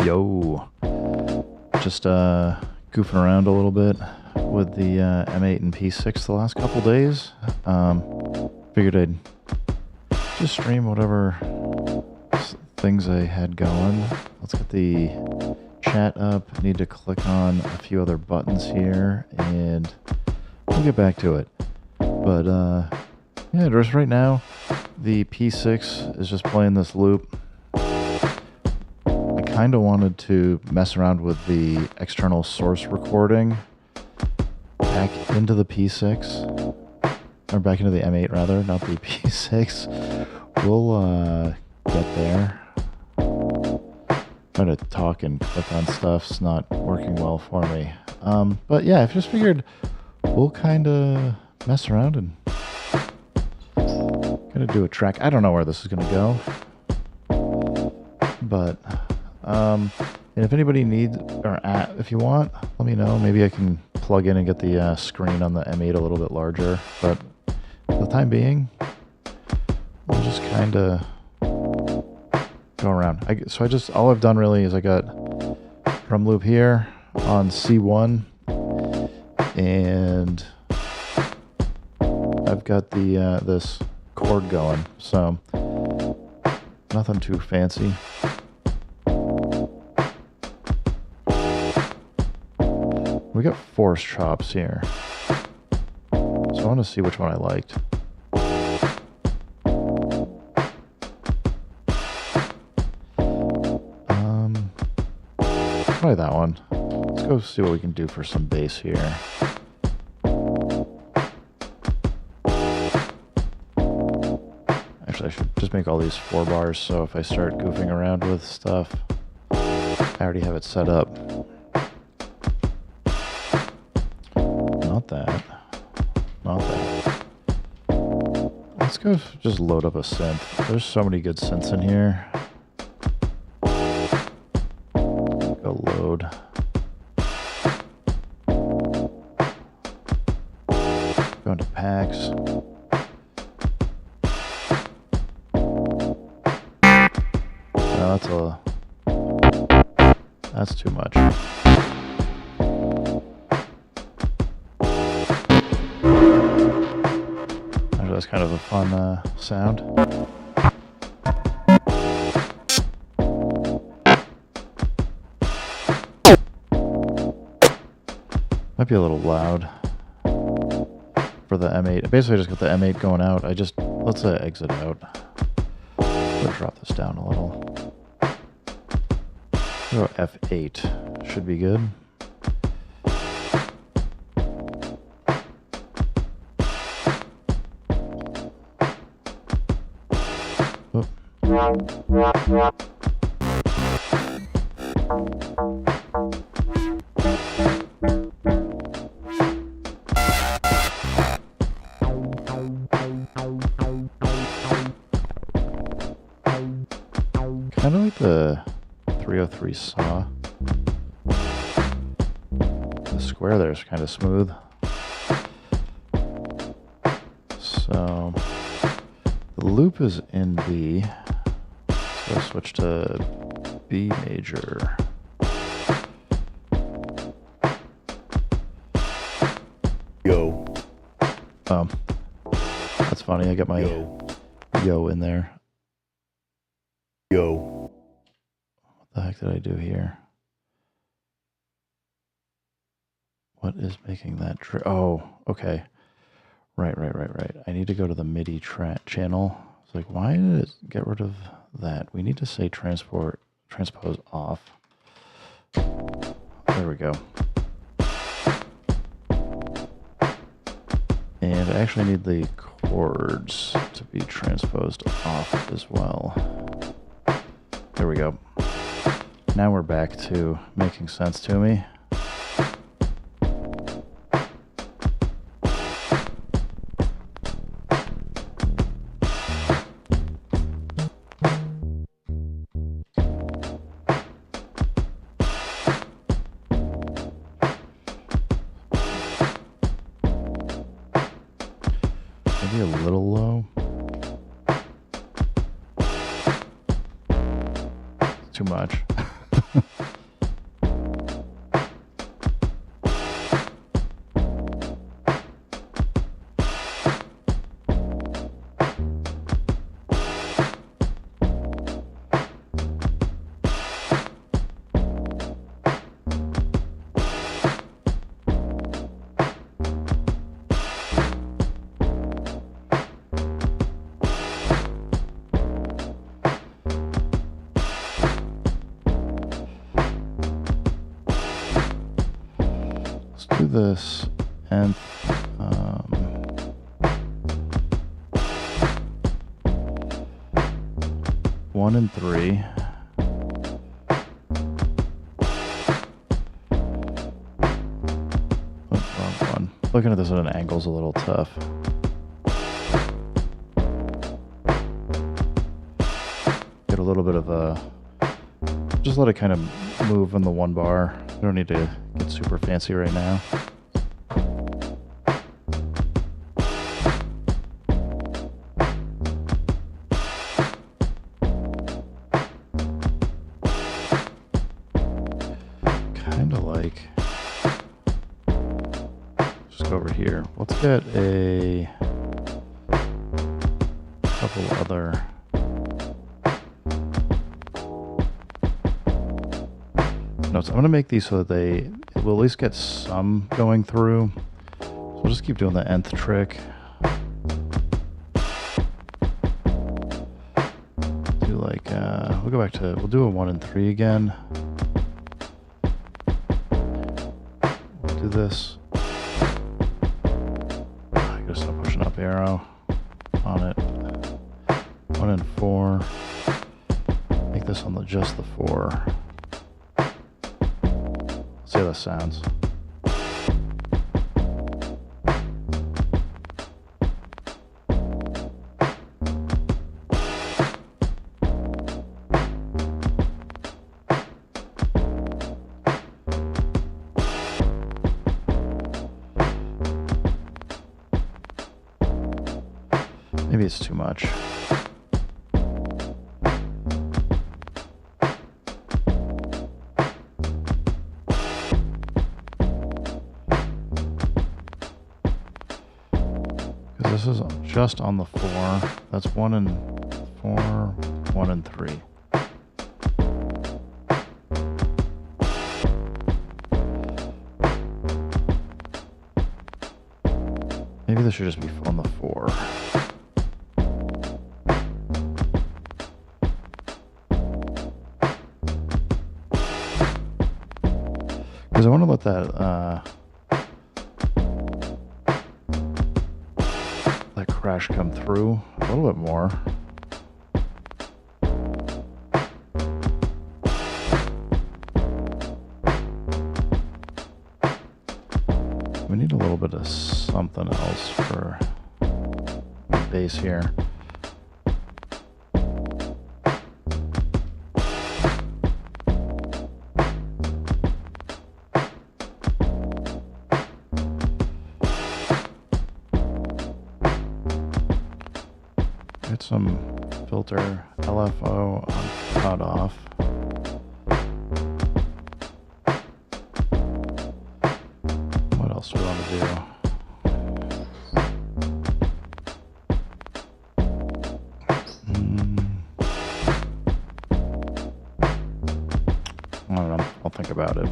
Yo, just goofing around a little bit with the M8 and P-6 the last couple days. Figured I'd just stream whatever things I had going. Let's get the chat up. Need to click on a few other buttons here, and we'll get back to it. But yeah, just right now, the P6 is just playing this loop. I kind of wanted to mess around with the external source recording back into the P6, or back into the M8 rather, not the P6. We'll get there. Trying to talk and click on stuff's not working well for me. But yeah, I've just figured we'll kind of mess around and kind of do a track. I don't know where this is going to go, but and if anybody needs, or if you want, let me know. Maybe I can plug in and get the screen on the M8 a little bit larger. But for the time being, we'll just kind of go around. So all I've done really is I got drum loop here on C1, and I've got the this chord going. So nothing too fancy. We got force chops here, so I want to see which one I liked. Try that one. Let's go see what we can do for some bass here. Actually, I should just make all these 4 bars, so if I start goofing around with stuff, I already have it set up. Not that. Not that. Let's go just load up a synth. There's so many good synths in here. Go load. Go into packs. No, that's too much. Actually, that's kind of a fun sound. Might be a little loud for the M8. Basically, I just got the M8 going out. Let's exit out. We'll drop this down a little. Go F8. Should be good. Oh. Kind of like the 303 saw. The square there is kind of smooth. So the loop is in B. Let's go switch to B major. Yo. That's funny. I got my yo in there. Yo. What the heck did I do here? What is making that oh, okay. Right. I need to go to the MIDI channel. It's like, why did it get rid of that? We need to say transpose off. There we go. And I actually need the chords to be transposed off as well. There we go. Now we're back to making sense to me. Maybe a little low. Too much. Do this and 1 and 3. Oh, wrong one. Looking at this at an angle is a little tough. Get a little bit of a, just let it kind of move in the one bar. We don't need to get super fancy right now. Kind of like, just go over here. Let's get a couple other notes. I'm going to make these so that they will at least get some going through. So we'll just keep doing the nth trick. Do like, we'll go back to, we'll do a 1 and 3 again. We'll do this. I guess I'm pushing up arrow on it. 1 and 4. Make this on the just the 4. See how that sounds. Maybe it's too much. This is just on the 4. That's 1 and 4, 1 and 3. Maybe this should just be on the 4. Because I want to let that crash come through a little bit more. We need a little bit of something else for the bass here. Get some filter LFO on cutoff. What else do we want to do? I don't know. I'll think about it.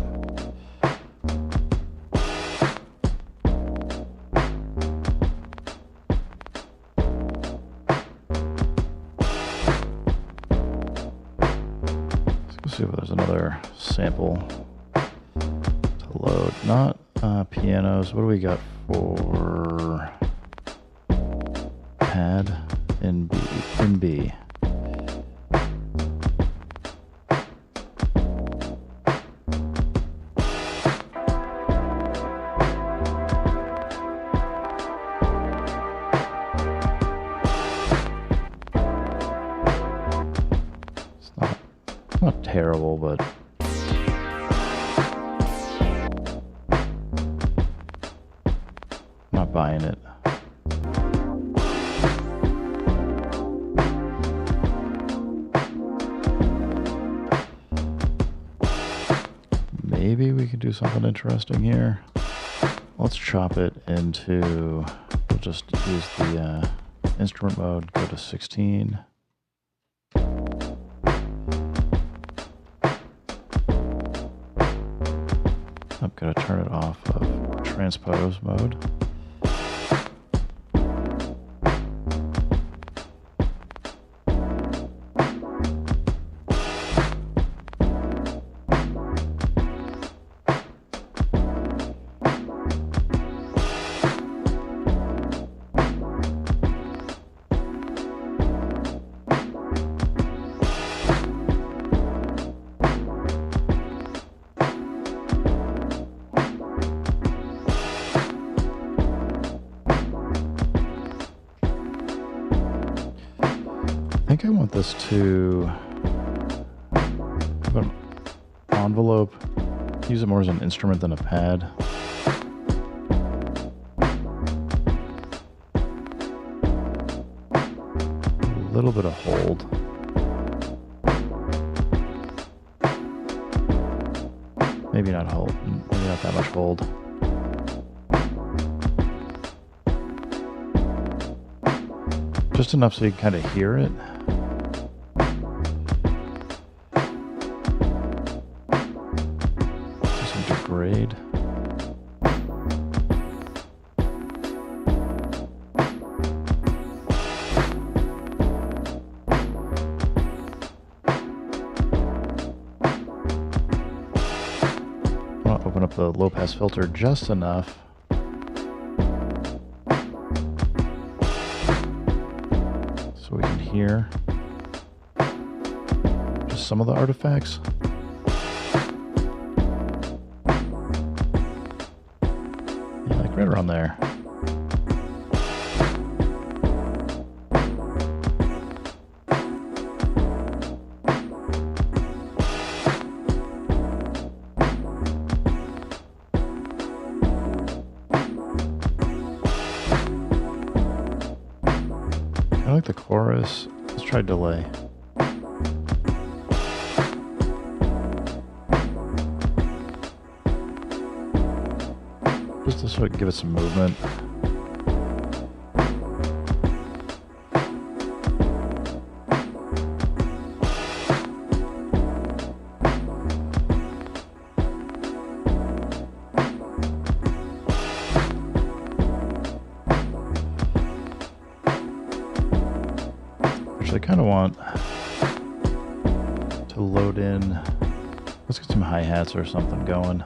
See if there's another sample to load. Not pianos. What do we got for pad in B? In B. Not terrible, but not buying it. maybe we could do something interesting here. Let's chop it into, we'll just use the instrument mode, go to 16. I'm going to turn it off of transpose mode. I think I want this to have an envelope, use it more as an instrument than a pad. A little bit of hold. Maybe not hold, maybe not that much hold. Just enough so you can kind of hear it. Do some degrade. I'll open up the low pass filter just enough. So we can hear just some of the artifacts. Yeah, like right around there. I like the chorus. Let's try delay. Just to sort of give it some movement. I kind of want to load in, let's get some hi-hats or something going.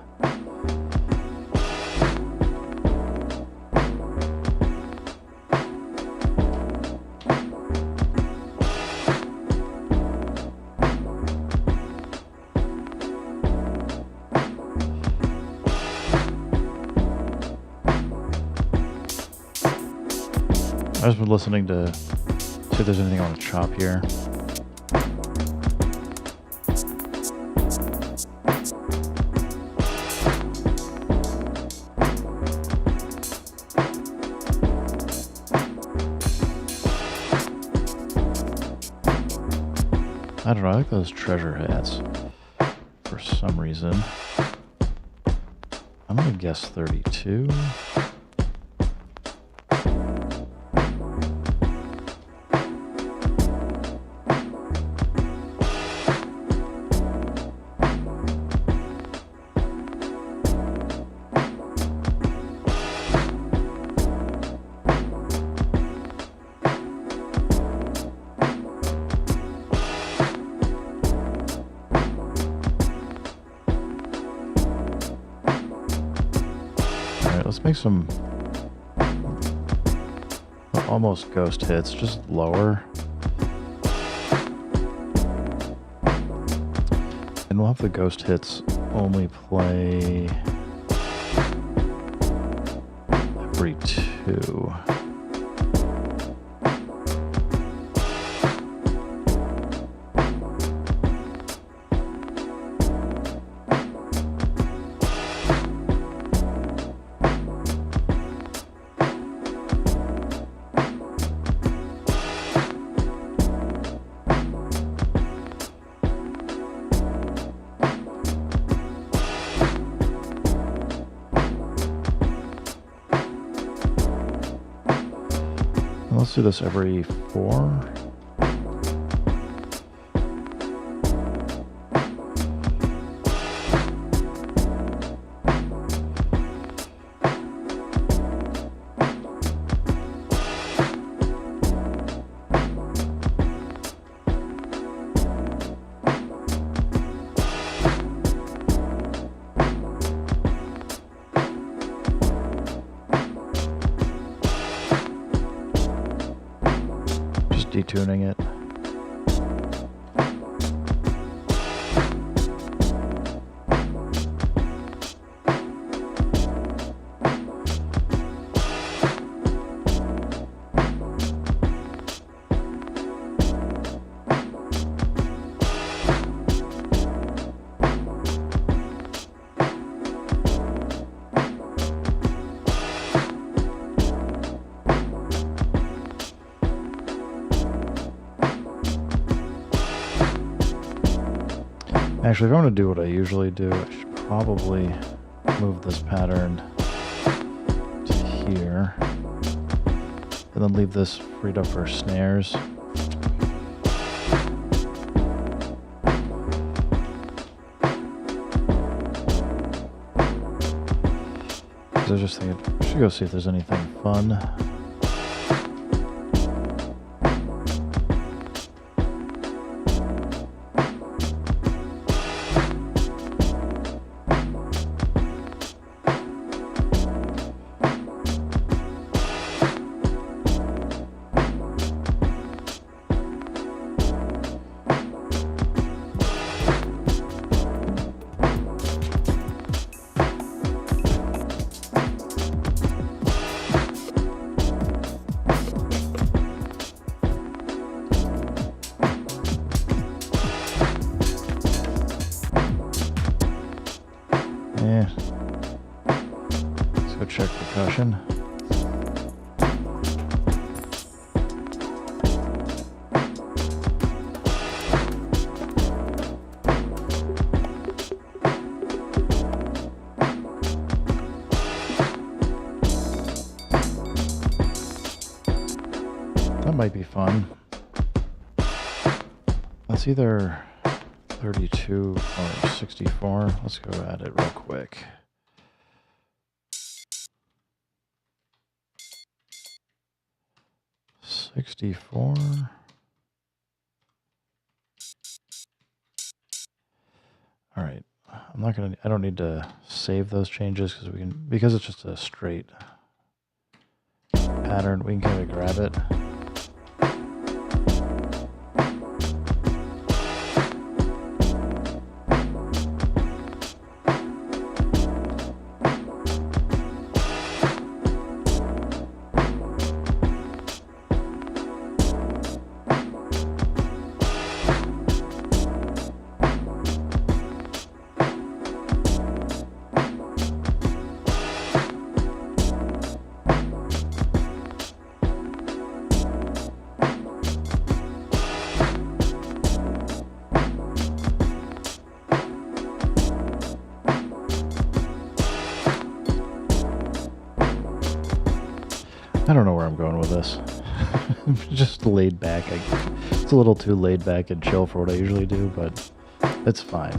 I've just been listening to see if there's anything I want to chop here. I don't know, I like those treasure hats for some reason. I'm gonna guess 32. Let's make some almost ghost hits, just lower. And we'll have the ghost hits only play every 2. Let's do this every 4. Detuning it. Actually, if I'm going to do what I usually do, I should probably move this pattern to here. And then leave this freed up for snares. Because I was just thinking, I should go see if there's anything fun. Yeah. Let's go check percussion. That might be fun. That's either 32 or 64. Let's go at it real quick. $64. All right. I don't need to save those changes because it's just a straight pattern. We can kind of grab it. I don't know where I'm going with this. Just laid back. It's a little too laid back and chill for what I usually do, but it's fine.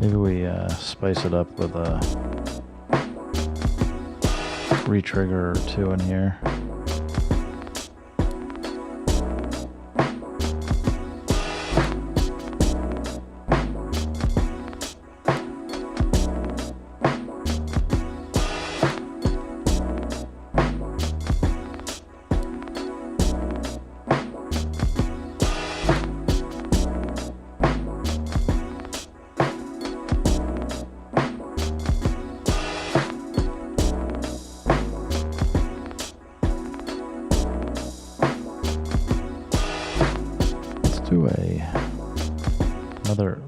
Maybe we spice it up with a retrigger or 2 in here.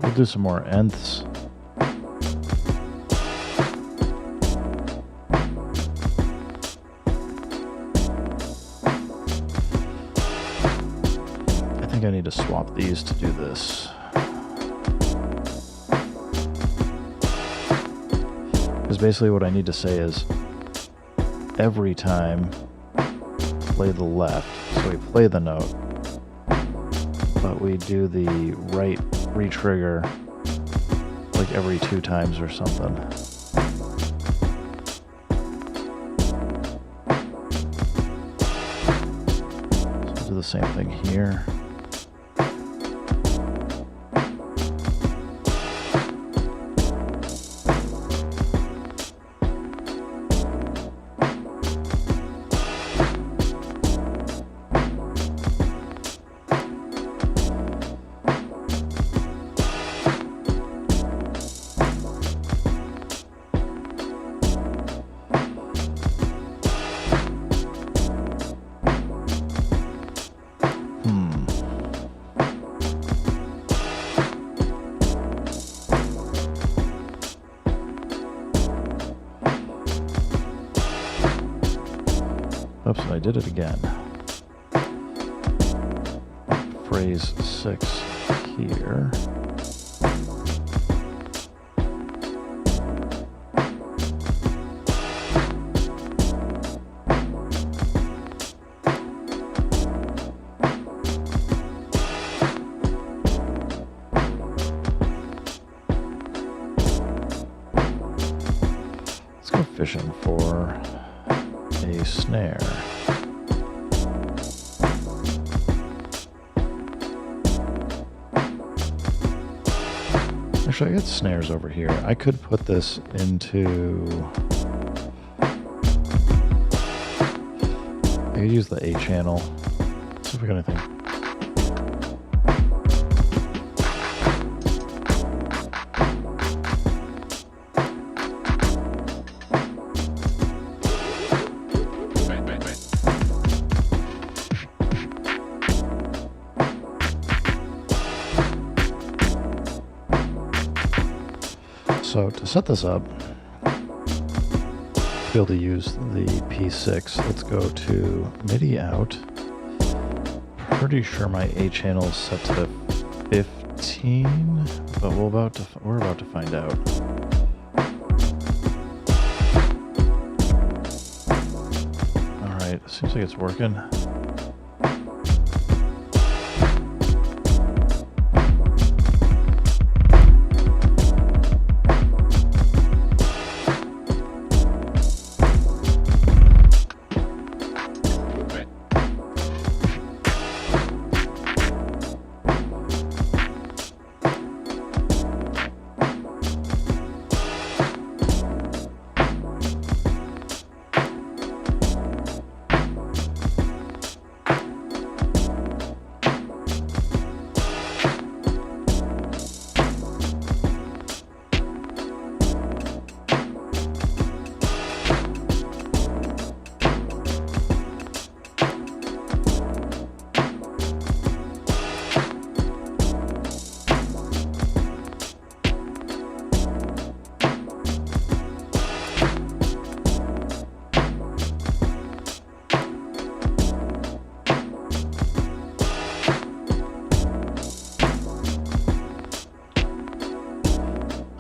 We'll do some more nths. I think I need to swap these to do this. Because basically what I need to say is every time play the left. So we play the note, but we do the right re-trigger like every 2 times or something. So do the same thing here. Oops, I did it again. Phrase 6 here. Let's go fishing for a snare. Actually, I got snares over here. I could put this into... I could use the A channel. Let's see if we got anything. So to set this up, to be able to use the P-6, let's go to MIDI out. Pretty sure my A channel is set to 15, but we're about to find out. All right, seems like it's working.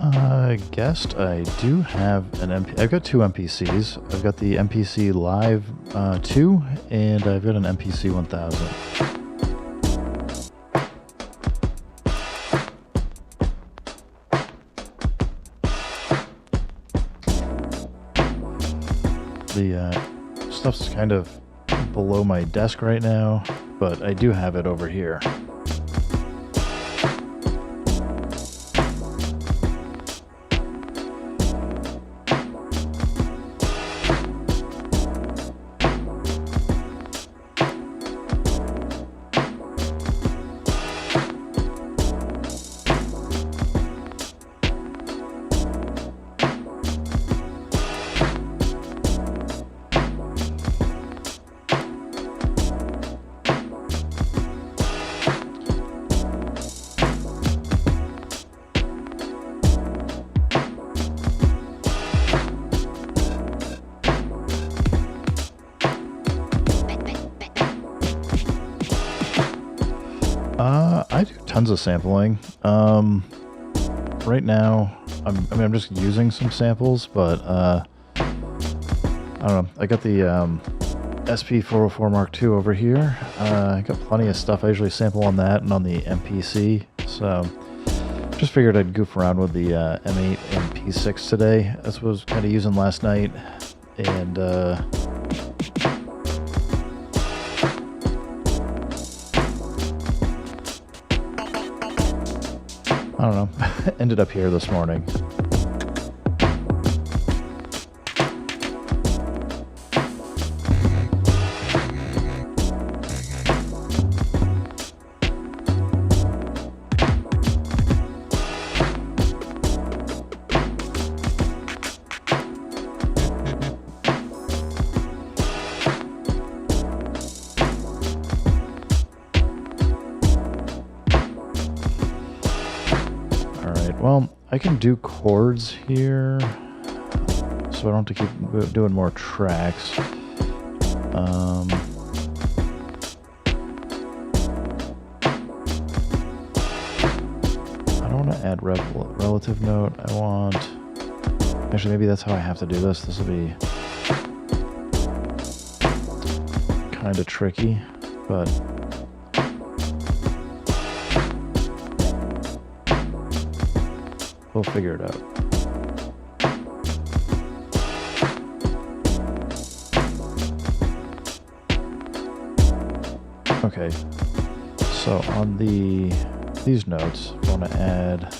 I guessed I do have an I've got 2 MPCs. I've got the MPC Live 2 and I've got an MPC 1000. The stuff's kind of below my desk right now, but I do have it over here. tons of sampling. Right now, I'm just using some samples, but I don't know. I got the SP404 Mark II over here. I got plenty of stuff. I usually sample on that and on the MPC. So just figured I'd goof around with the M8 and P-6 today. That's what I was kind of using last night. And I don't know. Ended up here this morning. Well, I can do chords here, so I don't have to keep doing more tracks. I don't want to add relative note. I want... Actually, maybe that's how I have to do this. This will be kind of tricky, but... we'll figure it out. Okay, so on these notes, I want to add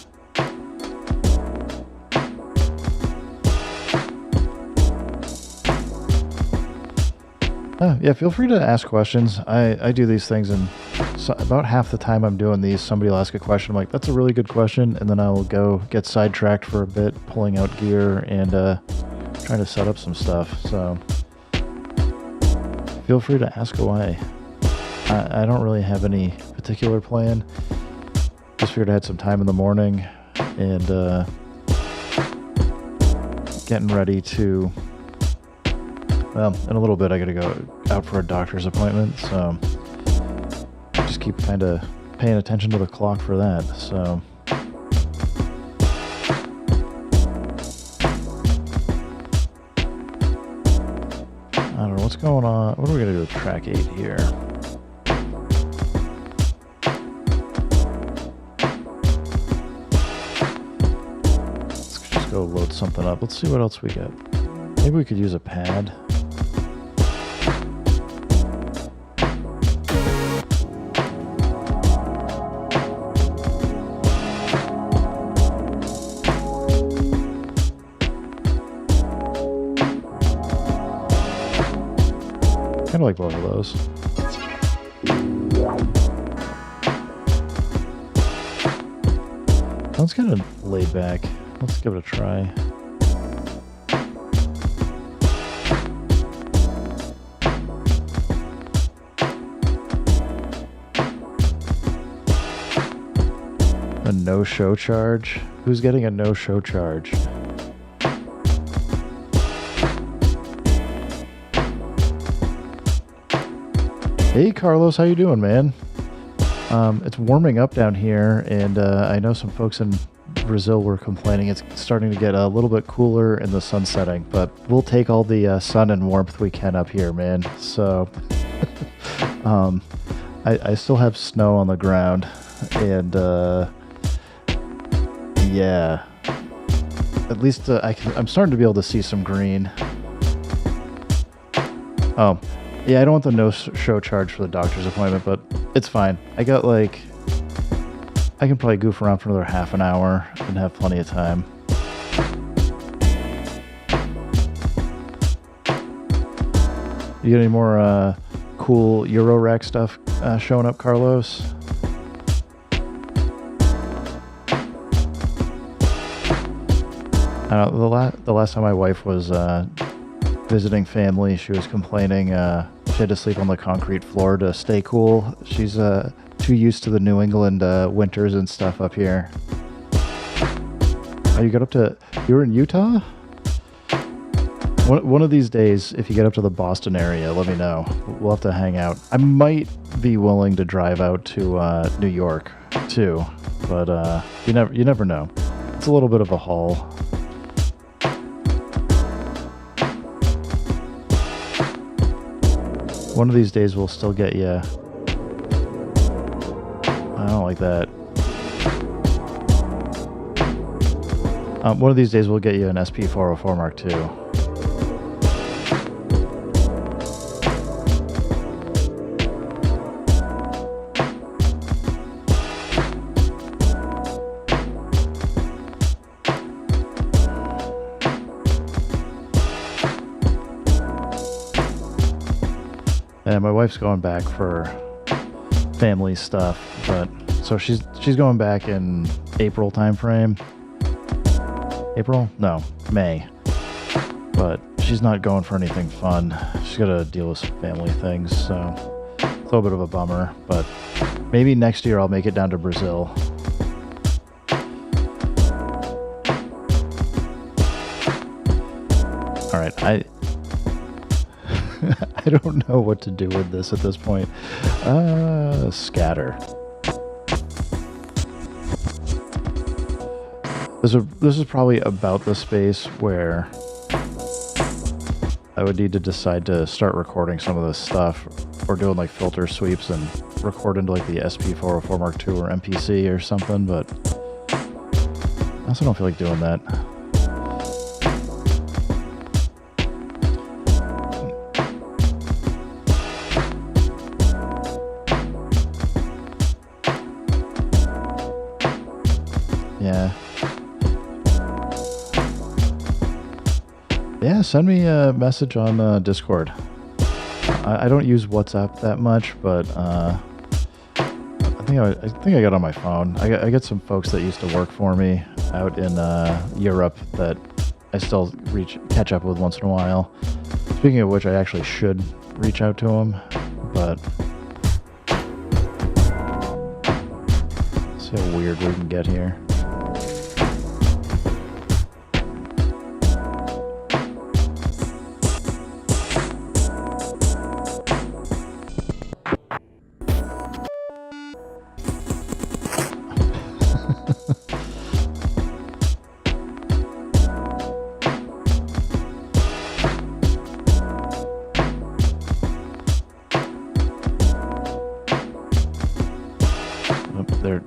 yeah, feel free to ask questions. I do these things, and so about half the time I'm doing these, somebody will ask a question. I'm like, that's a really good question. And then I will go get sidetracked for a bit, pulling out gear and trying to set up some stuff. So feel free to ask away. I don't really have any particular plan. Just figured I had some time in the morning and getting ready to... Well, in a little bit I gotta go out for a doctor's appointment, so just keep kind of paying attention to the clock for that. So I don't know what's going on. What are we gonna do with track 8 here? Let's just go load something up. Let's see what else we got. Maybe we could use a pad. Kind of like both of those. Sounds kind of laid back. Let's give it a try. A no-show charge? Who's getting a no-show charge? Hey Carlos, how you doing, man? It's warming up down here, and I know some folks in Brazil were complaining it's starting to get a little bit cooler and the sun's setting, but we'll take all the sun and warmth we can up here, man. So I still have snow on the ground, and yeah, at least I'm starting to be able to see some green. Oh. Yeah, I don't want the no-show charge for the doctor's appointment, but it's fine. I got I can probably goof around for another half an hour and have plenty of time. You got any more cool Euro rack stuff showing up, Carlos? The last time my wife was visiting family, she was complaining she had to sleep on the concrete floor to stay cool. She's too used to the New England winters and stuff up here. Oh, you were in Utah? One of these days, if you get up to the Boston area, let me know. We'll have to hang out. I might be willing to drive out to New York too, but you never know. It's a little bit of a haul. One of these days we'll still get you. I don't like that. One of these days we'll get you an SP404 Mark II. And my wife's going back for family stuff, but so she's going back in April timeframe. April? No, May. But she's not going for anything fun. She's got to deal with some family things, so it's a little bit of a bummer. But maybe next year I'll make it down to Brazil. All right, I don't know what to do with this at this point. Scatter. This is probably about the space where I would need to decide to start recording some of this stuff, or doing like filter sweeps and record into like the SP404 Mark II or MPC or something, but I also don't feel like doing that. Yeah, send me a message on Discord. I don't use WhatsApp that much, but I think I got on my phone. I got some folks that used to work for me out in Europe that I still catch up with once in a while. Speaking of which, I actually should reach out to them, but see how weird we can get here.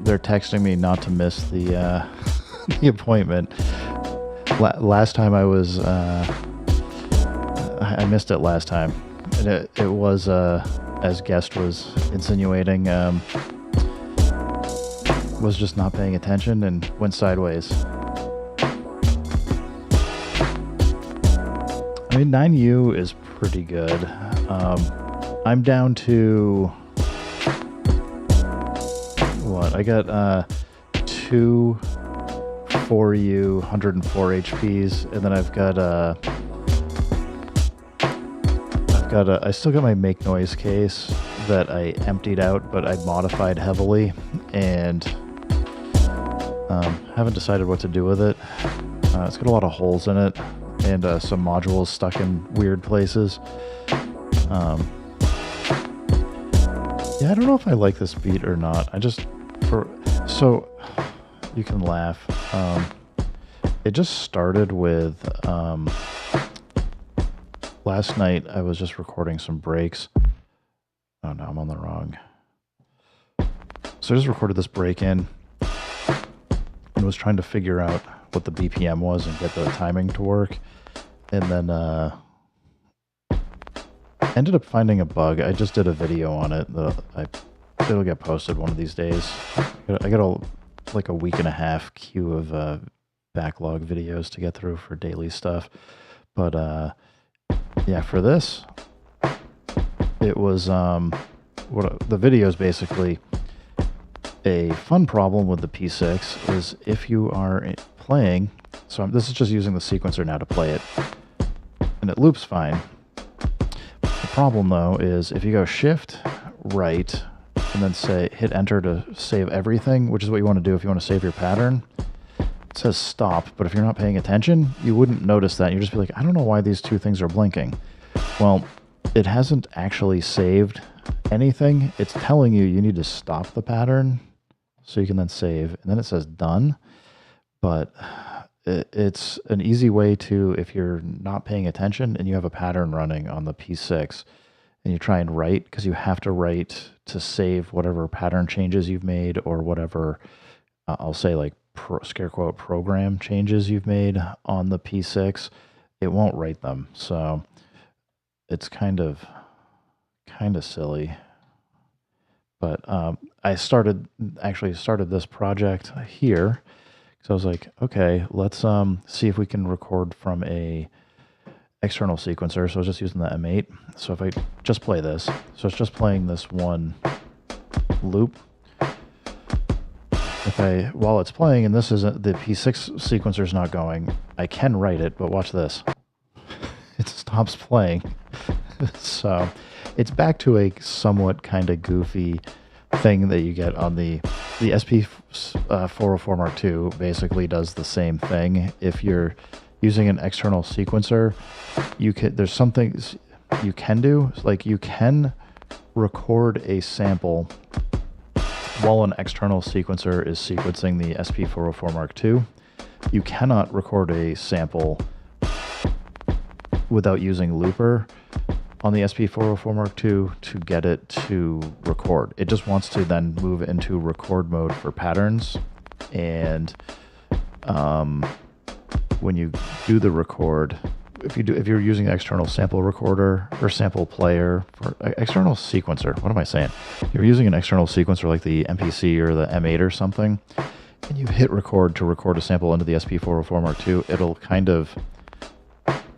They're texting me not to miss the the appointment. Last time I was I missed it last time, and it was as guest was insinuating, was just not paying attention and went sideways. I mean, 9U is pretty good. I'm down to what? I got 2 4U 104 HPs, and then I still got my make noise case that I emptied out, but I modified heavily, and haven't decided what to do with it. It's got a lot of holes in it, and some modules stuck in weird places. Yeah, I don't know if I like this beat or not. So you can laugh. It just started with last night. I was just recording some breaks. Oh no, I'm on the wrong. So I just recorded this break in and was trying to figure out what the BPM was and get the timing to work, and then ended up finding a bug. I just did a video on it. It'll get posted one of these days. I got a week and a half queue of backlog videos to get through for daily stuff. But yeah, for this, it was the video is basically a fun problem with the P-6 is if you are playing. So this is just using the sequencer now to play it, and it loops fine. The problem though is if you go shift right and then hit enter to save everything, which is what you want to do if you want to save your pattern. It says stop, but if you're not paying attention, you wouldn't notice that. You'd just be like, I don't know why these two things are blinking. Well, it hasn't actually saved anything. It's telling you need to stop the pattern. so you can then save, and then it says done. But it's an easy way to, if you're not paying attention and you have a pattern running on the P6 and you try and write, because you have to write to save whatever pattern changes you've made or whatever, I'll say like scare quote program changes you've made on the P6, it won't write them. So it's kind of silly. But I actually started this project here. So I was like, okay, let's see if we can record from a external sequencer. So I was just using the M8. So if I just play this, so it's just playing this one loop. While it's playing, and this isn't, the P6 sequencer is not going, I can write it, but watch this. It stops playing. So it's back to a somewhat kind of goofy thing that you get on the SP404 Mark II. Basically does the same thing. If you're using an external sequencer, there's some things you can do, like you can record a sample while an external sequencer is sequencing the SP404 Mark II. You cannot record a sample without using Looper on the SP404 Mark II to get it to record. It just wants to then move into record mode for patterns. And when you do the record, if you're using an external sample recorder or sample player for external sequencer, what am I saying? If you're using an external sequencer like the MPC or the M8 or something, and you hit record to record a sample into the SP404 Mark II, it'll kind of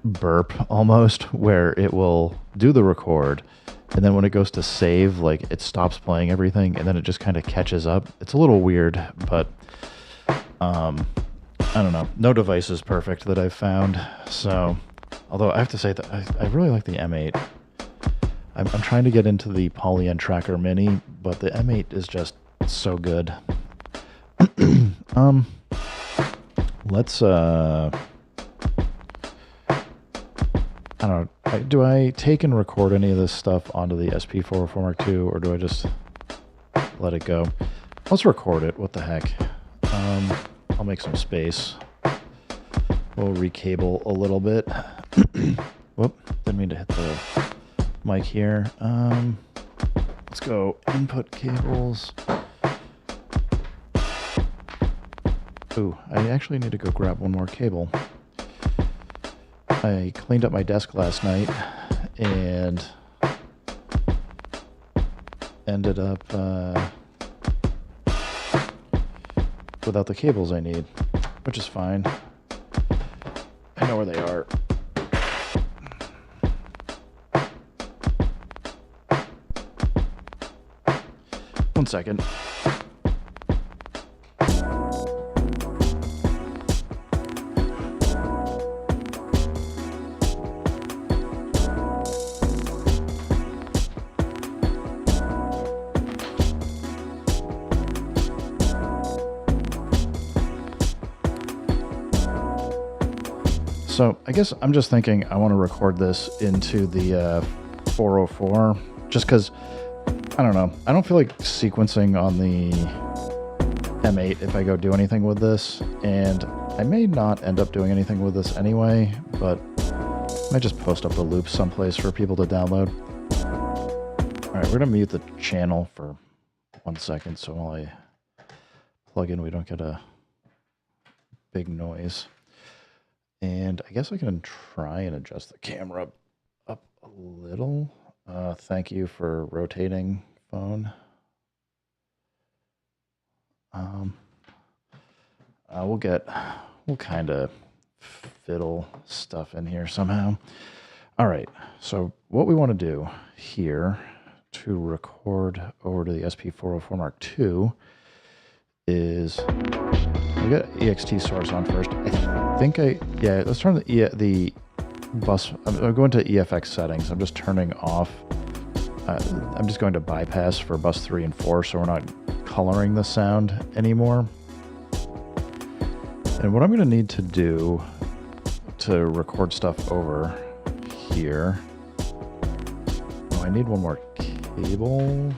burp almost, where it will do the record, and then when it goes to save, like it stops playing everything, and then it just kind of catches up. It's a little weird, but I don't know. No device is perfect that I've found. So, although I have to say that I really like the M8. I'm trying to get into the Polyend Tracker Mini, but the M8 is just so good. Let's I don't know. Do I take and record any of this stuff onto the SP404 Mark II, or do I just let it go? Let's record it. What the heck? I'll make some space. We'll recable a little bit. Whoop, didn't mean to hit the mic here. Let's go input cables. Ooh, I actually need to go grab one more cable. I cleaned up my desk last night and ended up without the cables I need, which is fine. I know where they are. One second. So I guess I'm just thinking I want to record this into the 404 just because, I don't know, I don't feel like sequencing on the M8 if I go do anything with this, and I may not end up doing anything with this anyway, but I might just post up the loop someplace for people to download. Alright, we're going to mute the channel for 1 second so while I plug in we don't get a big noise. And I guess I can try and adjust the camera up a little. Thank you for rotating, phone. We'll kind of fiddle stuff in here somehow. All right, so what we want to do here to record over to the SP404 Mark II is we got ext source on first. Let's turn the bus. I'm going to EFX settings. I'm just turning off. I'm just going to bypass for bus 3 and 4, so we're not coloring the sound anymore. And what I'm going to need to do to record stuff over here. Oh, I need one more cable.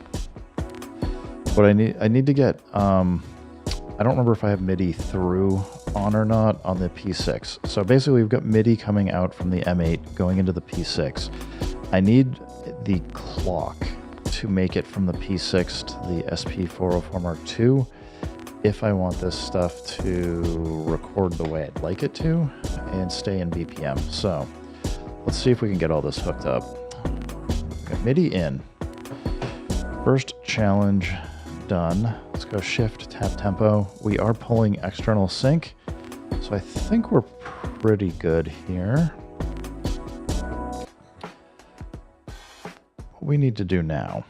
What I need to get, I don't remember if I have MIDI through on or not on the P6. So basically we've got MIDI coming out from the M8 going into the P6. I need the clock to make it from the P6 to the SP404 Mark II if I want this stuff to record the way I'd like it to and stay in BPM. So let's see if we can get all this hooked up. We got MIDI in. First challenge done. Let's go shift, tap tempo. We are pulling external sync, so I think we're pretty good here. What we need to do now,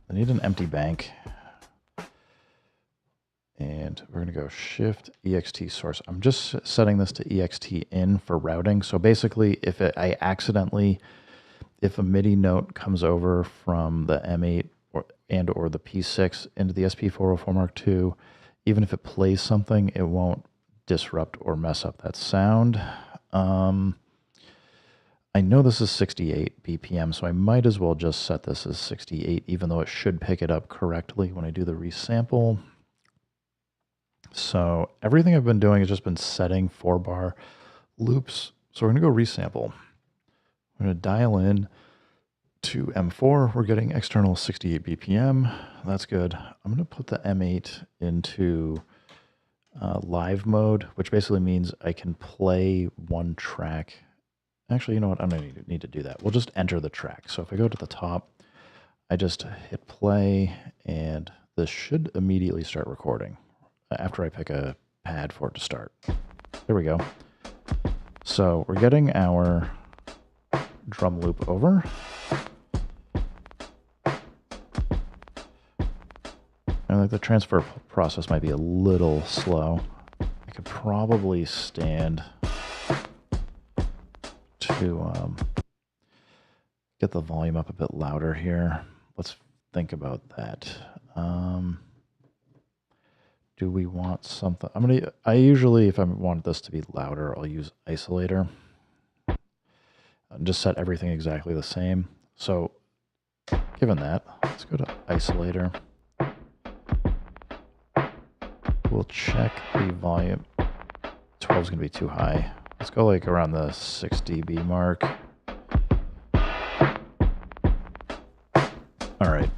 I need an empty bank, and we're going to go shift ext source. I'm just setting this to ext in for routing. So basically, if I accidentally, if a MIDI note comes over from the M8 or the P6 into the SP404 Mark II, even if it plays something, it won't disrupt or mess up that sound. I know this is 68 BPM, so I might as well just set this as 68, even though it should pick it up correctly when I do the resample. So everything I've been doing has just been setting 4-bar loops. So we're going to go resample. I'm going to dial in to M4. We're getting external 68 BPM. That's good. I'm going to put the M8 into live mode, which basically means I can play one track. Actually, you know what? I don't need to do that. We'll just enter the track. So if I go to the top, I just hit play, and this should immediately start recording after I pick a pad for it to start. There we go. So we're getting our drum loop over. I think the transfer process might be a little slow. I could probably stand to get the volume up a bit louder here. Let's think about that. Do we want something? I usually, if I want this to be louder, I'll use isolator. And just set everything exactly the same. So given that, let's go to isolator. We'll check the volume. 12 is going to be too high. Let's go like around the 6 dB mark. All right.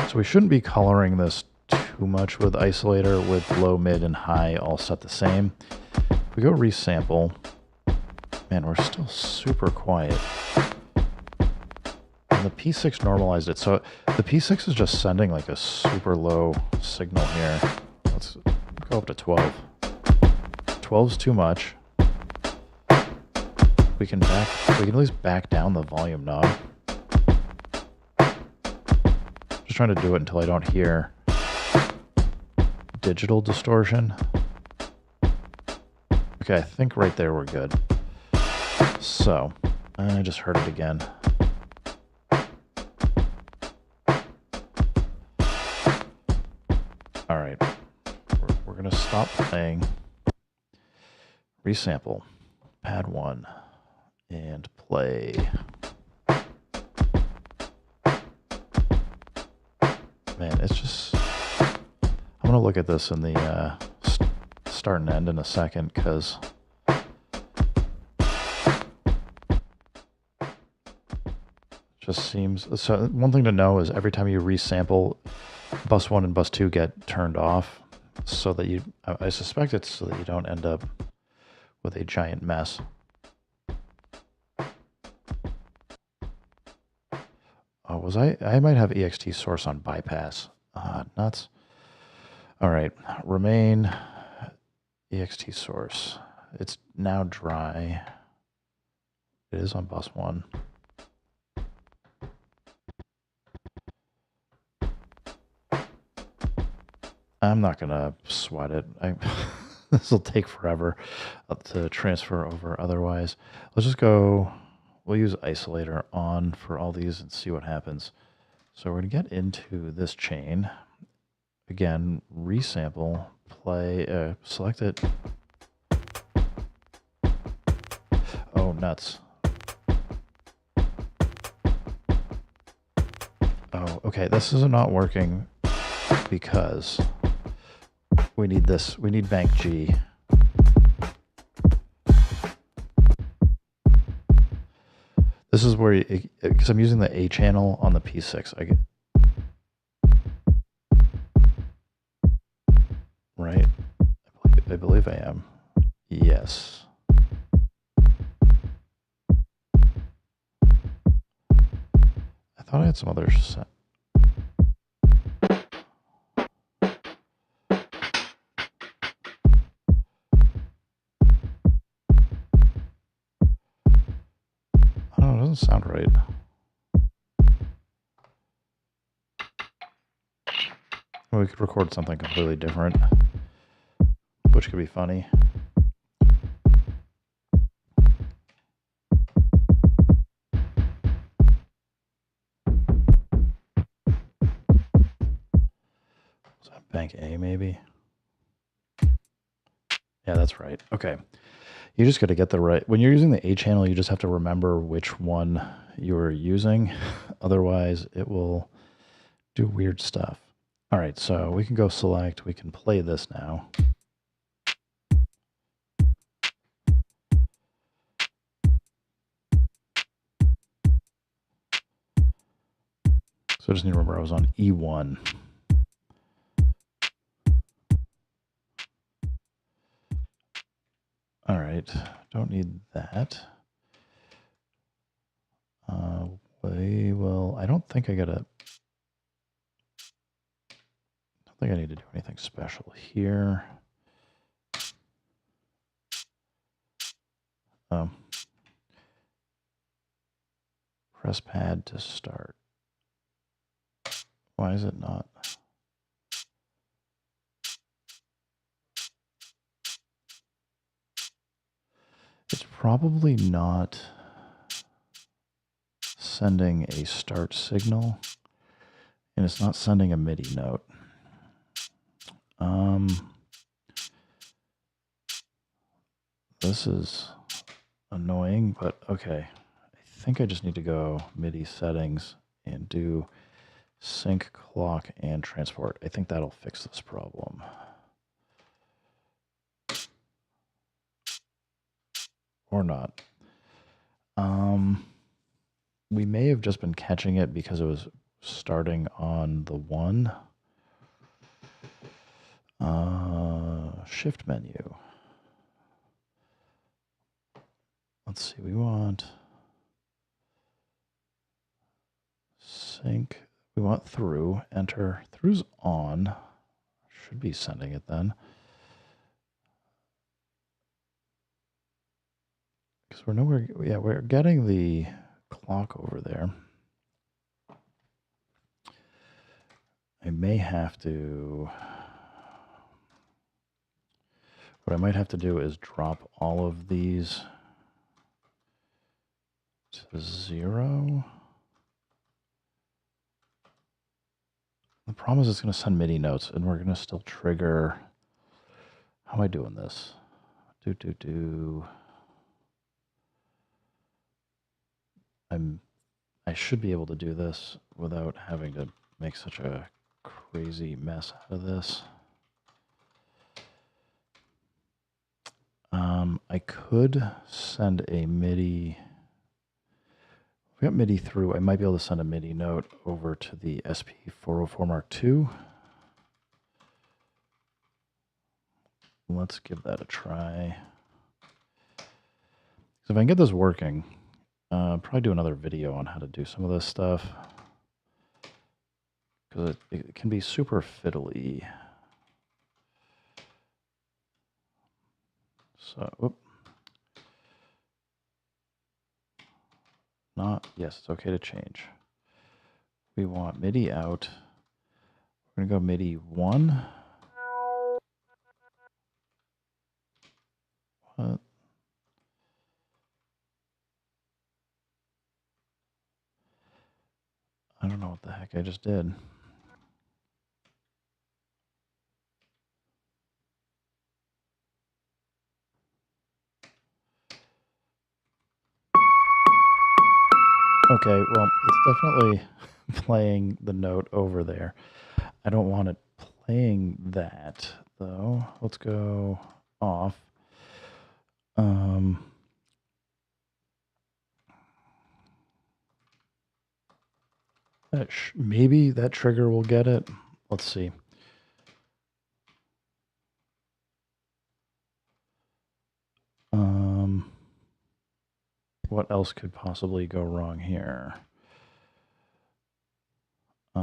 So we shouldn't be coloring this too much with isolator, with low, mid, and high all set the same. If we go resample, man, we're still super quiet. And the P6 normalized it. So the P6 is just sending like a super low signal here. Let's go up to 12. 12's too much. We can at least back down the volume knob. Just trying to do it until I don't hear digital distortion. Okay, I think right there we're good. So, I just heard it again. All right, we're gonna stop playing. Resample, pad 1, and play. Man, it's just, I'm gonna look at this in the start and end in a second, because just seems, so one thing to know is every time you resample, bus 1 and bus 2 get turned off, so that you, I suspect it's so that you don't end up with a giant mess. Oh, was I might have ext source on bypass. Nuts. All right, remain ext source. It's now dry. It is on bus 1. I'm not gonna sweat it. This will take forever to transfer over otherwise. Let's just go, we'll use isolator on for all these and see what happens. So we're gonna get into this chain. Again, resample, play, select it. Oh, nuts. Oh, okay, this is not working. because we need this. We need bank G. This is where, because I'm using the A channel on the P6. I get, right? I believe I am. Yes. I thought I had some other set. Oh, it doesn't sound right. Well, we could record something completely different, which could be funny. Is that bank A, maybe? Yeah, that's right. Okay. You just got to get the right... When you're using the A channel, you just have to remember which one you're using. Otherwise, it will do weird stuff. All right, so we can go select. We can play this now. So I just need to remember I was on E1. All right, don't need that. Well, I don't think I gotta... I don't think I need to do anything special here. Press pad to start. Why is it not? It's probably not sending a start signal, and it's not sending a MIDI note. This is annoying, but okay. I think I just need to go MIDI settings and do sync, clock, and transport. I think that'll fix this problem. Or not. We may have just been catching it because it was starting on the 1. Shift menu. Let's see, we want sync. We want through, enter. Through's on. Should be sending it then. Because we're nowhere, yeah, we're getting the clock over there. I may have to, what I might have to do is drop all of these to 0. The problem is it's going to send MIDI notes, and we're going to still trigger. How am I doing this? I should be able to do this without having to make such a crazy mess out of this. I could send a MIDI. If we got MIDI through, I might be able to send a MIDI note over to the SP404 Mark II. Let's give that a try. So if I can get this working, probably do another video on how to do some of this stuff. Because it can be super fiddly. So, whoop. Not, yes, it's okay to change. We want MIDI out. We're going to go MIDI 1. What? I don't know what the heck I just did. Okay, well, it's definitely playing the note over there. I don't want it playing that, though. Let's go off. Maybe that trigger will get it. Let's see. What else could possibly go wrong here? So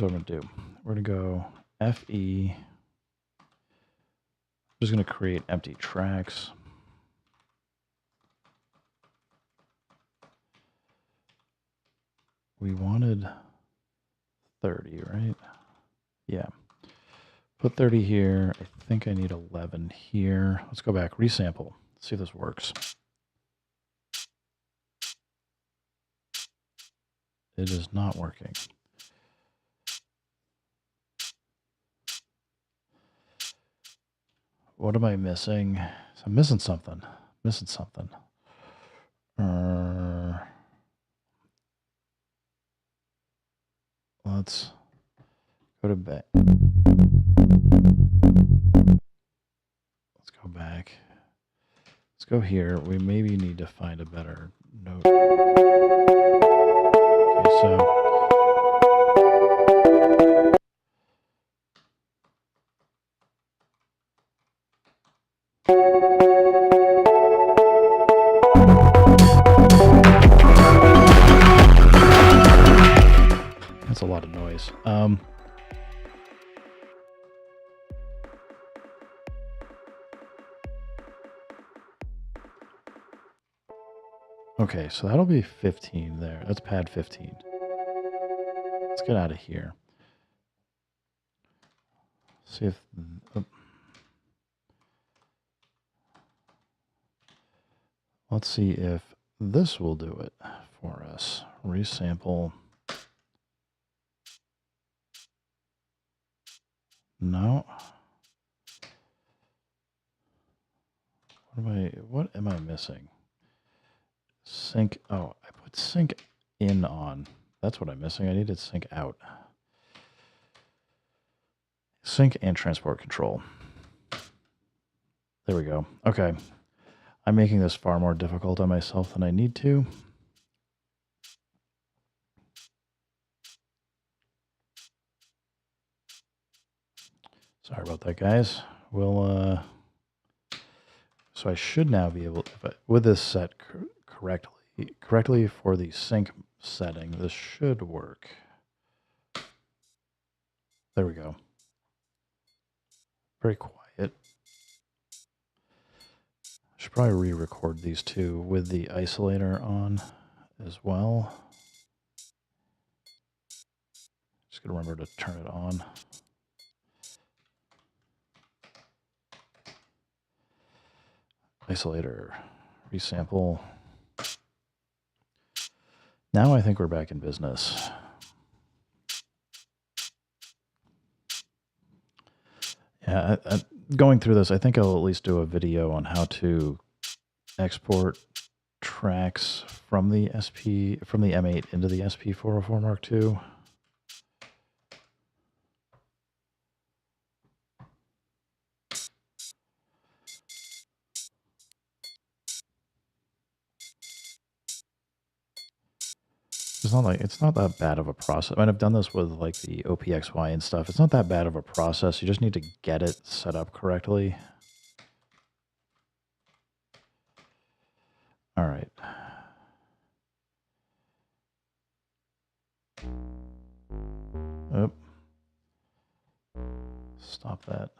what I'm going to do, we're going to go FE. I'm just going to create empty tracks. We wanted 30, right? Yeah. Put 30 here. I think I need 11 here. Let's go back, resample. See if this works. It is not working. What am I missing? So I'm missing something. Missing something. Let's go to bed. Let's go back. Let's go here. We maybe need to find a better note. Okay, so that's a lot of noise. Okay, so that'll be 15 there. That's pad 15. Let's get out of here. See if... let's see if this will do it for us. Resample. No. What am I missing? Sync. Oh, I put sync in on. That's what I'm missing. I needed sync out. Sync and transport control. There we go. Okay. I'm making this far more difficult on myself than I need to. Sorry about that, guys. We'll, so I should now be able, with this set correctly for the sync setting, this should work. There we go. Very quiet. Should probably re-record these two with the isolator on as well. Just gotta remember to turn it on. Isolator, resample. Now I think we're back in business. Yeah, going through this, I think I'll at least do a video on how to export tracks from the M8 into the SP404 Mark II. It's not that bad of a process. I mean, I've done this with like the OPXY and stuff. It's not that bad of a process. You just need to get it set up correctly. All right. Oh. Stop that.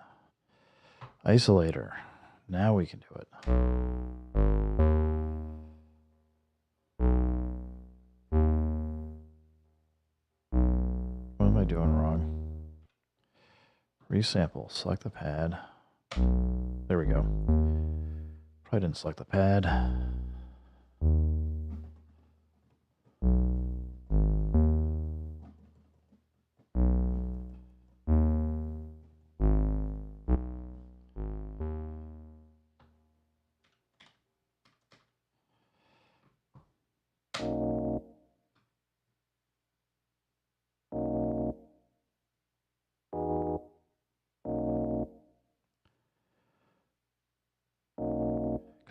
Isolator. Now we can do it. What am I doing wrong? Resample. Select the pad. There we go. Probably didn't select the pad.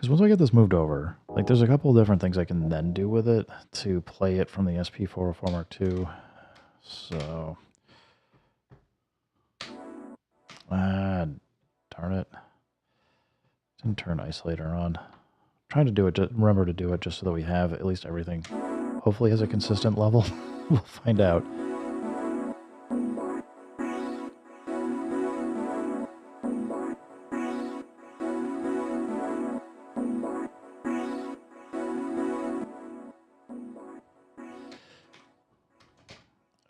is once I get this moved over, like there's a couple of different things I can then do with it to play it from the SP404 Mark II. So, darn it. Didn't turn isolator on. I'm trying to do it, remember to do it just so that we have at least everything hopefully has a consistent level. We'll find out.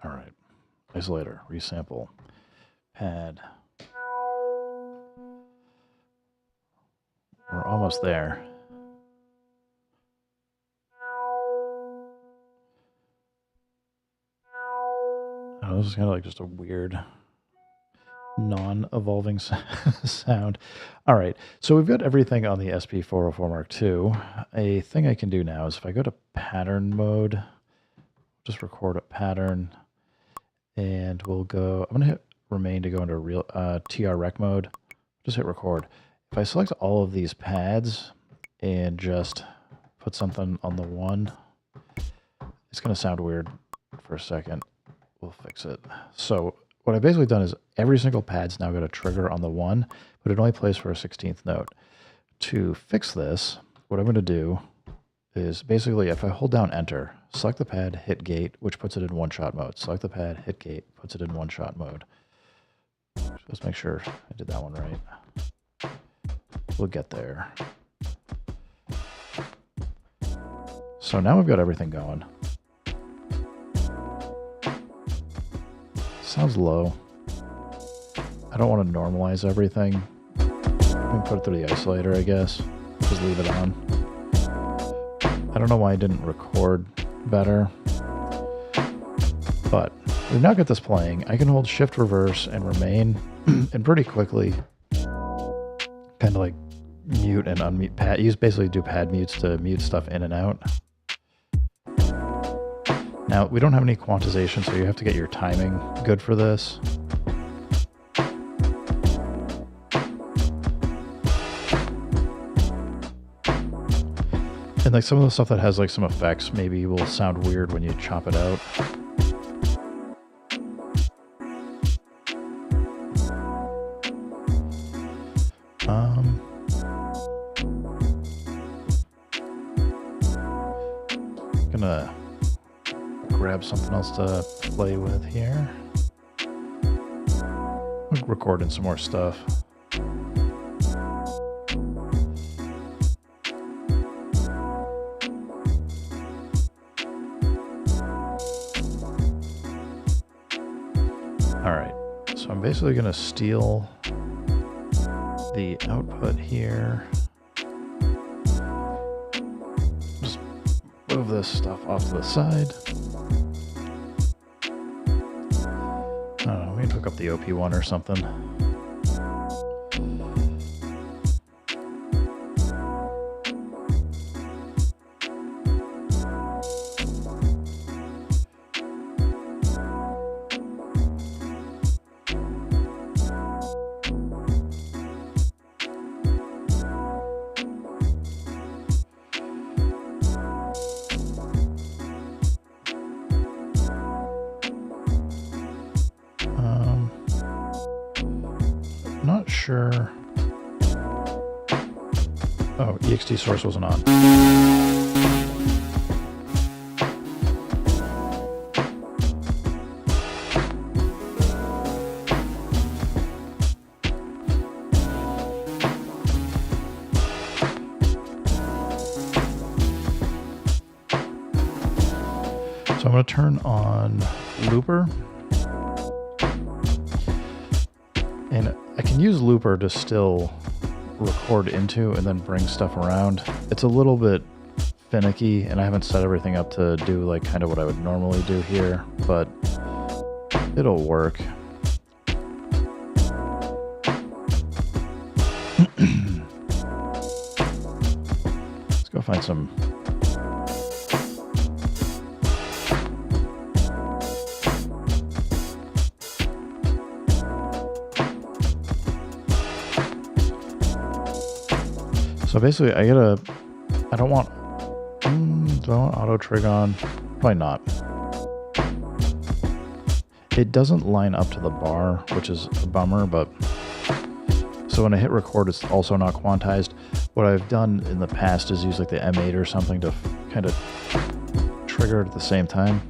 All right, isolator, resample, pad. We're almost there. Oh, this is kind of like just a weird non-evolving sound. All right, so we've got everything on the SP404 Mark II. A thing I can do now is if I go to pattern mode, just record a pattern, and we'll go, I'm going to hit remain to go into real TR rec mode. Just hit record. If I select all of these pads and just put something on the one, it's going to sound weird for a second. We'll fix it. So what I've basically done is every single pad's now got a trigger on the one, but it only plays for a 16th note. To fix this, what I'm going to do is basically if I hold down enter, select the pad, hit gate, which puts it in one-shot mode. Select the pad, hit gate, puts it in one-shot mode. Let's make sure I did that one right. We'll get there. So now we've got everything going. Sounds low. I don't want to normalize everything. We can put it through the isolator, I guess. Just leave it on. I don't know why I didn't record better. But we've now got this playing. I can hold shift reverse and remain and pretty quickly kind of like mute and unmute pad. You basically do pad mutes to mute stuff in and out. Now, we don't have any quantization, so you have to get your timing good for this. And like some of the stuff that has like some effects maybe will sound weird when you chop it out. Gonna grab something else to play with here. I'm recording some more stuff. All right, so I'm basically gonna steal the output here. Just move this stuff off to the side. I don't know, we can hook up the OP1 or something. Not sure. Oh, ext source wasn't on. So I'm going to turn on Looper. And I can use Looper to still record into and then bring stuff around. It's a little bit finicky, and I haven't set everything up to do like kind of what I would normally do here, but it'll work. Let's go find some. So basically, I don't want, do I want auto trig on? Probably not. It doesn't line up to the bar, which is a bummer, but so when I hit record, it's also not quantized. What I've done in the past is use like the M8 or something to kind of trigger it at the same time.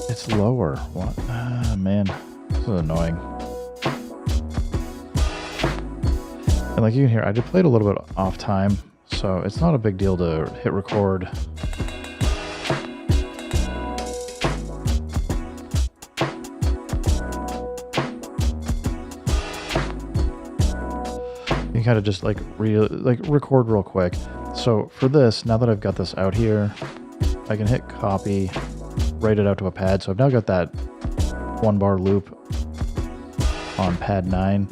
It's lower. What? Ah, man, this is annoying. And like you can hear, I did play it a little bit off time, so it's not a big deal to hit record. You can kind of just like record real quick. So for this, now that I've got this out here, I can hit copy, write it out to a pad. So I've now got that 1 bar loop on pad 9.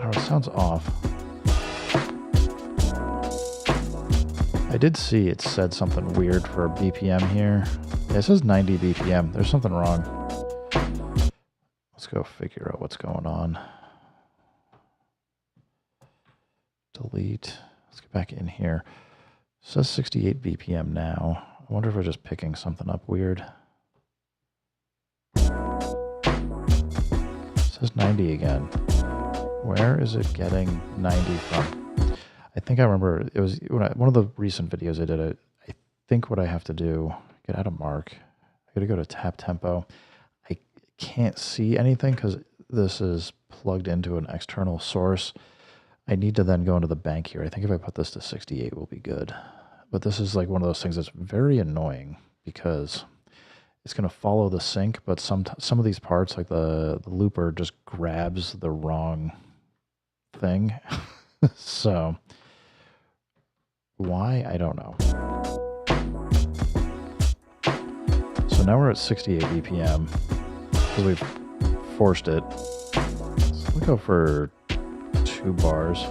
It sounds off. I did see it said something weird for a BPM here. Yeah, it says 90 BPM. There's something wrong. Let's go figure out what's going on. Delete. Let's get back in here. It says 68 BPM now. I wonder if we're just picking something up weird. It says 90 again. Where is it getting 90 from? I think I remember it was one of the recent videos I did. I think what I have to do, get out of mark. I got to go to tap tempo. I can't see anything because this is plugged into an external source. I need to then go into the bank here. I think if I put this to 68 will be good. But this is like one of those things that's very annoying because it's going to follow the sync, but some of these parts, like the looper, just grabs the wrong thing. So why? I don't know. So now we're at 68 BPM because we've forced it. So we'll go for 2 bars.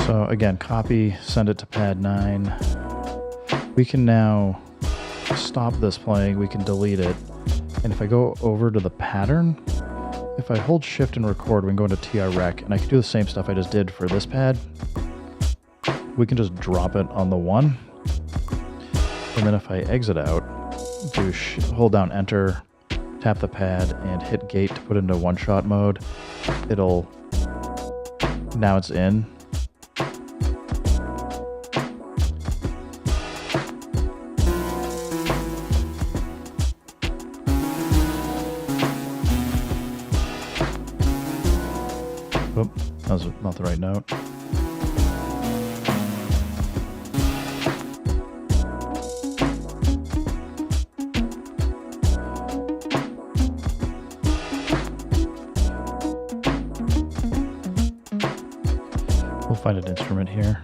So again, copy, send it to pad 9. We can now stop this playing, we can delete it. And if I go over to the pattern, if I hold shift and record, we can go into TR rec, and I can do the same stuff I just did for this pad. We can just drop it on the 1. And then if I exit out, do hold down enter, tap the pad, and hit gate to put into one-shot mode, now it's in. Oop, that was not the right note. We'll find an instrument here.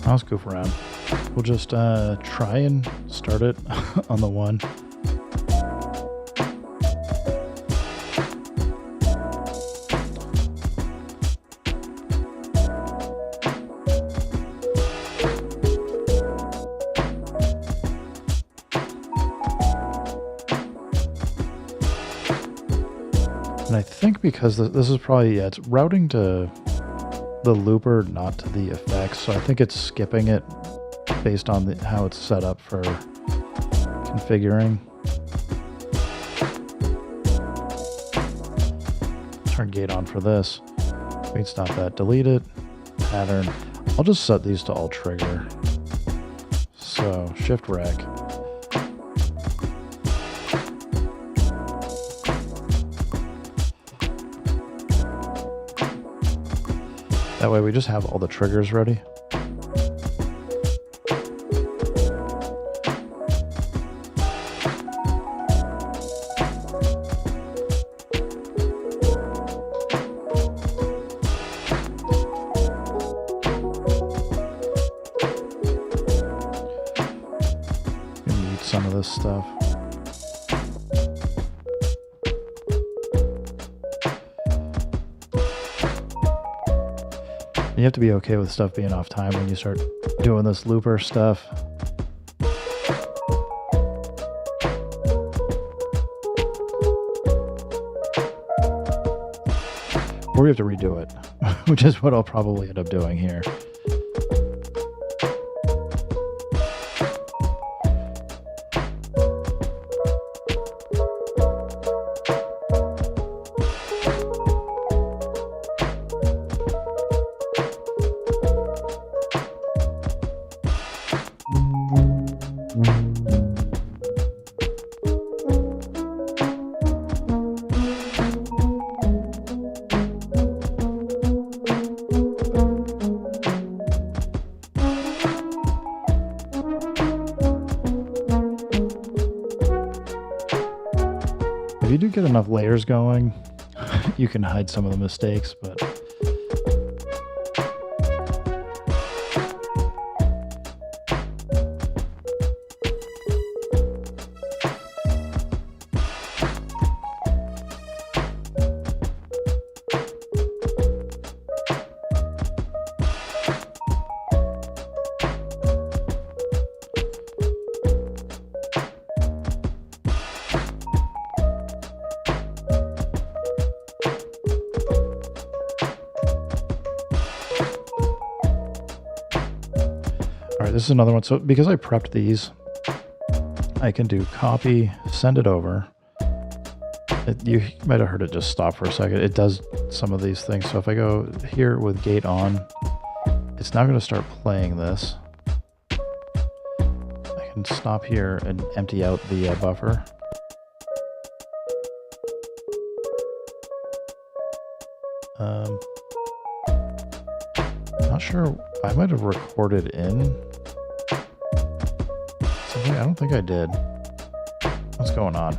Let's goof around. We'll just try and start it on the 1. And I think because this is probably, yeah, it's routing to the looper, not to the effects. So I think it's skipping it based on how it's set up for configuring. Turn gate on for this. We can stop that, delete it, pattern. I'll just set these to all trigger. So shift rec. That way we just have all the triggers ready. Some of this stuff. You have to be okay with stuff being off time when you start doing this looper stuff. Or we have to redo it, which is what I'll probably end up doing here. If you do get enough layers going, you can hide some of the mistakes, but all right, this is another one. So because I prepped these, I can do copy, send it over. You might have heard it just stop for a second. It does some of these things. So if I go here with gate on, it's now going to start playing this. I can stop here and empty out the buffer. Not sure. I might have recorded in something. I don't think I did. What's going on?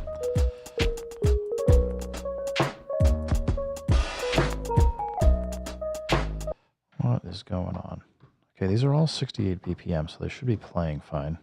What is going on? Okay, these are all 68 BPM, so they should be playing fine.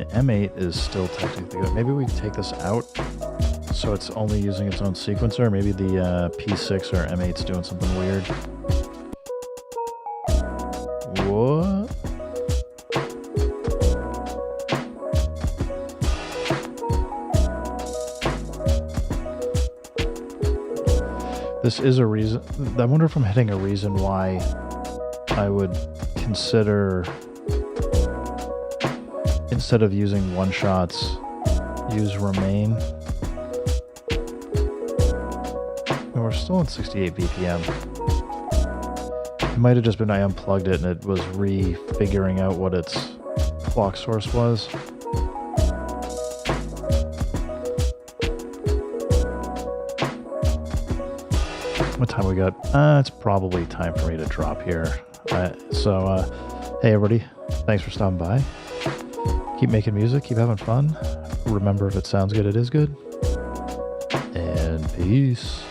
M8 is still technically good. Maybe we take this out so it's only using its own sequencer. Maybe the P-6 or M8's doing something weird. What? This is a reason. I wonder if I'm hitting a reason why I would consider, instead of using one shots, use remain. And we're still at 68 BPM. It might have just been I unplugged it and it was refiguring out what its clock source was. What time we got? It's probably time for me to drop here. Hey everybody, thanks for stopping by. Keep making music, keep having fun. Remember, if it sounds good, it is good. And peace.